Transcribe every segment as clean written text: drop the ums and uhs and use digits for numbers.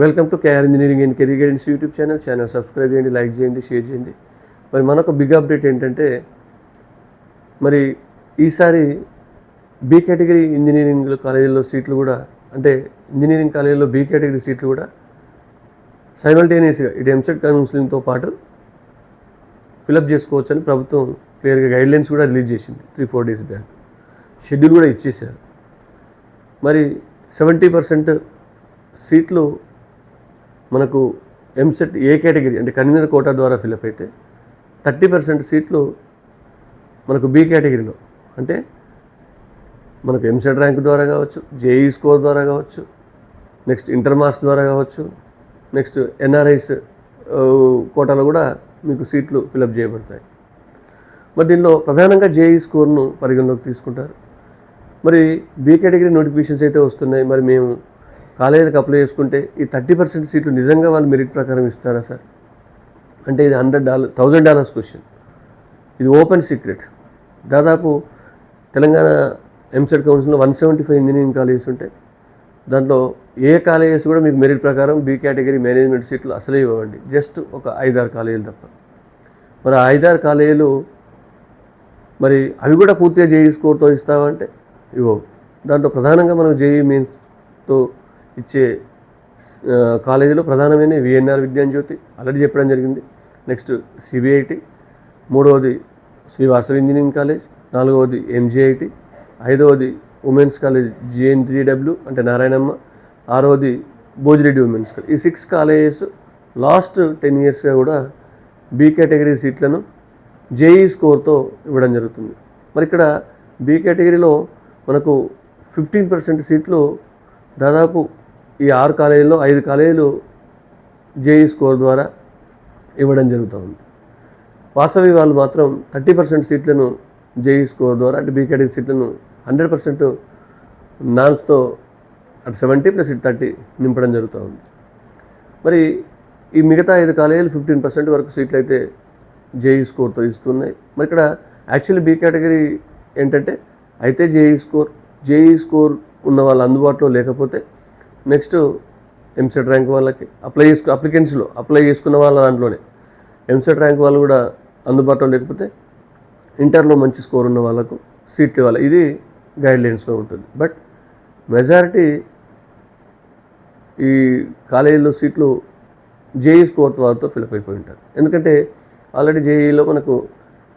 Welcome to KR engineering and career guidance YouTube channel subscribe చేయండి, like చేయండి, share చేయండి. మరి మనొక బిగ్ అప్డేట్ ఏంటంటే, మరి ఈసారి బి కేటగిరీ ఇంజనీరింగ్ కాలేజీల్లో సీట్లు కూడా, అంటే ఇంజనీరింగ్ కాలేజీలో బి కేటగిరీ సీట్లు కూడా సైమల్టేనియస్గా ఇటు ఎంసెట్ కౌన్సిలింగ్తో పాటు ఫిలప్ చేసుకోవచ్చని ప్రభుత్వం క్లియర్గా గైడ్లైన్స్ కూడా రిలీజ్ చేసింది 3-4 డేస్ బ్యాక్. షెడ్యూల్ కూడా ఇచ్చేశారు. మరి 70% సీట్లు మనకు ఎంసెట్ ఏ కేటగిరీ అంటే కన్వీనర్ కోటా ద్వారా ఫిలప్ అయితే 30% సీట్లు మనకు బి కేటగిరీలో, అంటే మనకు ఎంసెట్ ర్యాంక్ ద్వారా కావచ్చు, జేఈ స్కోర్ ద్వారా కావచ్చు, నెక్స్ట్ ఇంటర్ మార్క్స్ ద్వారా కావచ్చు, నెక్స్ట్ ఎన్ఆర్ఐస్ కోటాలో కూడా మీకు సీట్లు ఫిలప్ చేయబడతాయి. మరి దీనిలో ప్రధానంగా జేఈ స్కోర్ను పరిగణలోకి తీసుకుంటారు. మరి బి కేటగిరీ నోటిఫికేషన్స్ అయితే వస్తున్నాయి. మరి మేము కాలేజీలకు అప్లై చేసుకుంటే ఈ 30% సీట్లు నిజంగా వాళ్ళు మెరిట్ ప్రకారం ఇస్తారా సార్ అంటే ఇది $100,000 క్వశ్చన్. ఇది ఓపెన్ సీక్రెట్. దాదాపు తెలంగాణ ఎంసెట్ కౌన్సిల్లో 175 ఇంజనీరింగ్ కాలేజెస్ ఉంటాయి. దాంట్లో ఏ కాలేజెస్ కూడా మీకు మెరిట్ ప్రకారం బి కేటగిరీ మేనేజ్మెంట్ సీట్లు అసలే ఇవ్వండి, జస్ట్ ఒక 5-6 కాలేజీలు తప్ప. మరి 5-6 కాలేజీలు మరి అవి కూడా పూర్తిగా జేఈ స్కోర్తో ఇస్తామంటే ఇవ్వవు. దాంట్లో ప్రధానంగా మనం జేఈ మెయిన్స్తో ఇచ్చే కాలేజీలో ప్రధానమైన విఎన్ఆర్ విజ్ఞానజ్యోతి ఆల్రెడీ చెప్పడం జరిగింది. నెక్స్ట్ సిబిఐటి, మూడవది శ్రీ వాసవి ఇంజనీరింగ్ కాలేజ్, నాలుగవది ఎంజేఐటి, ఐదవది ఉమెన్స్ కాలేజ్ JN3W అంటే నారాయణమ్మ, ఆరవది భోజిరెడ్డి ఉమెన్స్ కాలేజ్. ఈ 6 కాలేజెస్ లాస్ట్ 10 ఇయర్స్గా కూడా బి కేటగిరీ సీట్లను జేఈ స్కోర్తో ఇవ్వడం జరుగుతుంది. మరి ఇక్కడ బి కేటగిరీలో మనకు 15% సీట్లు దాదాపు ఈ 6 కాలేజీల్లో 5 కాలేజీలు జేఈ స్కోర్ ద్వారా ఇవ్వడం జరుగుతుంది. వాసవి వాళ్ళు మాత్రం 30% సీట్లను జేఈ స్కోర్ ద్వారా, అంటే బి కేటగిరీ సీట్లను 100% నార్మ్స్తో అటు 70+30 నింపడం జరుగుతుంది. మరి ఈ మిగతా 5 కాలేజీలు 15% వరకు సీట్లు అయితే జేఈ స్కోర్తో ఇస్తున్నాయి. మరి ఇక్కడ యాక్చువల్లీ బి కేటగిరీ ఏంటంటే అయితే జేఈ స్కోర్ ఉన్న వాళ్ళు అందుబాటులో లేకపోతే నెక్స్ట్ ఎంసెట్ ర్యాంక్ వాళ్ళకి అప్లికెంట్స్లో అప్లై చేసుకున్న వాళ్ళ దాంట్లోనే ఎంసెట్ ర్యాంక్ వాళ్ళు కూడా అందుబాటులో లేకపోతే ఇంటర్లో మంచి స్కోర్ ఉన్న వాళ్ళకు సీట్లు ఇవ్వాలి. ఇది గైడ్లైన్స్లో ఉంటుంది. బట్ మెజారిటీ ఈ కాలేజీలో సీట్లు జేఈ స్కోర్ వాళ్ళతో ఫిలప్ అయిపోయి ఉంటారు. ఎందుకంటే ఆల్రెడీ జేఈలో మనకు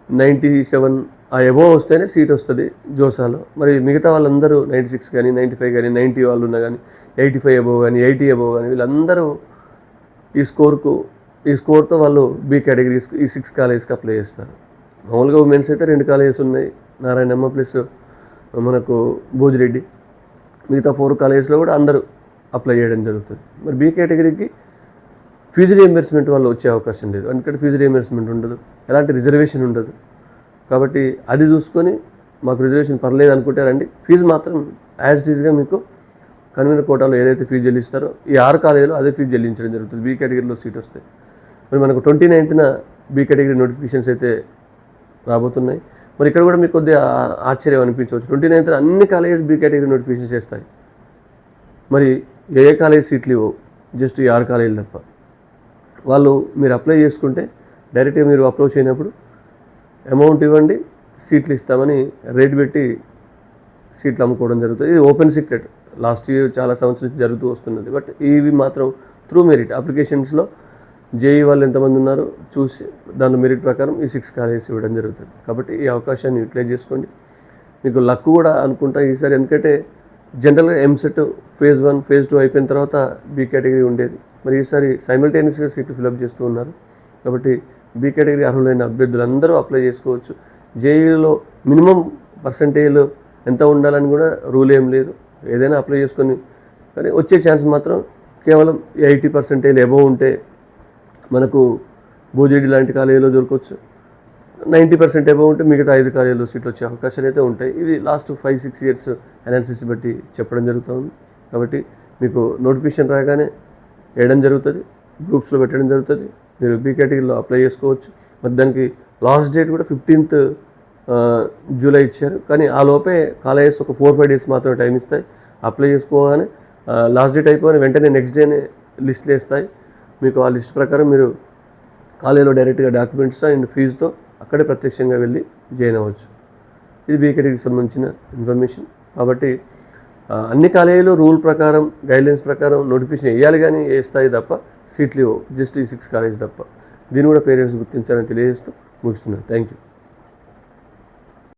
97 ఆ ఎబోవ్ వస్తేనే సీట్ వస్తుంది జోసాలో. మరి మిగతా వాళ్ళందరూ 96 కానీ 95 కానీ 90 వాళ్ళు ఉన్నా కానీ 85 ఎబోవ్ కానీ 80 ఎబోవ్ కానీ వీళ్ళందరూ ఈ స్కోర్తో వాళ్ళు బి కేటగిరీస్ ఈ 6 కాలేజెస్కి అప్లై చేస్తారు. మామూలుగా ఉమెన్స్ అయితే 2 కాలేజెస్ ఉన్నాయి, నారాయణమ్మ ప్లస్ మనకు భోజిరెడ్డి. మిగతా 4 కాలేజెస్లో కూడా అందరూ అప్లై చేయడం జరుగుతుంది. మరి బి కేటగిరీకి ఫీజు రీయింబర్స్మెంట్ వల్ల వచ్చే అవకాశం లేదు, ఎందుకంటే ఫీజు రీయింబర్స్మెంట్ ఉండదు, ఎలాంటి రిజర్వేషన్ ఉండదు. కాబట్టి అది చూసుకొని మాకు రిజర్వేషన్ పర్లేదు అనుకుంటారండి, ఫీజు మాత్రం యాజ్ ఇట్ ఈజ్గా మీకు కన్వీనర్ కోటాలో ఏదైతే ఫీజు చెల్లిస్తారో ఈ 6 కాలేజీలో అదే ఫీజు చెల్లించడం జరుగుతుంది. బి కేటగిరీలో సీట్ వస్తాయి. మరి మనకు 29న బి కేటగిరీ నోటిఫికేషన్స్ అయితే రాబోతున్నాయి. మరి ఇక్కడ కూడా మీకు కొద్దిగా ఆశ్చర్యం అనిపించవచ్చు, 29న అన్ని కాలేజెస్ బి కేటగిరీ నోటిఫికేషన్ చేస్తాయి. మరి ఏ కాలేజ్ సీట్లు ఇవ్వవు, జస్ట్ ఈ 6 కాలేజీలు తప్ప. వాళ్ళు మీరు అప్లై చేసుకుంటే డైరెక్ట్గా మీరు అప్రోచ్ అయినప్పుడు అమౌంట్ ఇవ్వండి, సీట్లు ఇస్తామని రేట్ పెట్టి సీట్లు అమ్ముకోవడం జరుగుతుంది. ఇది ఓపెన్ సీక్రెట్, లాస్ట్ ఇయర్ చాలా సంవత్సరాల నుంచి జరుగుతూ వస్తున్నది. బట్ ఇవి మాత్రం త్రూ మెరిట్ అప్లికేషన్స్లో జేఈ వాళ్ళు ఎంతమంది ఉన్నారో చూసి దాని మెరిట్ ప్రకారం ఈ 6 కాలేజెస్ ఇవ్వడం జరుగుతుంది. కాబట్టి ఈ అవకాశాన్ని యూటిలైజ్ చేసుకోండి. మీకు లక్ కూడా అనుకుంటా ఈసారి, ఎందుకంటే జనరల్గా ఎంసెట్ ఫేజ్ 1 ఫేజ్ 2 అయిపోయిన తర్వాత బి కేటగిరీ ఉండేది. మరి ఈసారి సైమల్టేనియస్గా సీట్లు ఫిలప్ చేస్తూ ఉన్నారు. కాబట్టి బి కేటగిరీ అర్హులైన అభ్యర్థులందరూ అప్లై చేసుకోవచ్చు. జేఈలో మినిమం పర్సంటేజ్ ఎంత ఉండాలని కూడా రూల్ ఏం లేదు, ఏదైనా అప్లై చేసుకొని. కానీ వచ్చే ఛాన్స్ మాత్రం కేవలం 80% ఎబోవ్ ఉంటే మనకు భోజిరెడ్డి లాంటి కాలేజీలో దొరకవచ్చు, 90% ఎబోవ్ ఉంటే మిగతా 5 కాలేజీలో సీట్లు వచ్చే అవకాశాలు అయితే ఉంటాయి. ఇది లాస్ట్ 5-6 ఇయర్స్ అనాలిసిస్ బట్టి చెప్పడం జరుగుతుంది. కాబట్టి మీకు నోటిఫికేషన్ రాగానే వేయడం జరుగుతుంది, గ్రూప్స్లో పెట్టడం జరుగుతుంది, మీరు బి కేటగిరీలో అప్లై చేసుకోవచ్చు. మరి దానికి లాస్ట్ డేట్ కూడా 15th జూలై ఇచ్చారు. కానీ ఆ లోపే కాలేజెస్ ఒక 4-5 డేస్ మాత్రమే టైం ఇస్తాయి. అప్లై చేసుకోగానే లాస్ట్ డేట్ అయిపోయిన వెంటనే నెక్స్ట్ డేనే లిస్టులు వేస్తాయి. మీకు ఆ లిస్ట్ ప్రకారం మీరు కాలేజీలో డైరెక్ట్గా డాక్యుమెంట్స్ అండ్ ఫీజుతో అక్కడే ప్రత్యక్షంగా వెళ్ళి జాయిన్ అవ్వచ్చు. ఇది బీ కేటగిరీకి సంబంధించిన ఇన్ఫర్మేషన్. కాబట్టి అన్ని కాలేజీలో రూల్ ప్రకారం గైడ్లైన్స్ ప్రకారం నోటిఫికేషన్ వేయాలి, కానీ వేస్తాయి తప్ప సీట్లు జస్ట్ ఈ 6 కాలేజ్ తప్ప. దీన్ని కూడా పేరెంట్స్ గుర్తించాలని తెలియజేస్తూ ముగిస్తున్నాను. Thank you.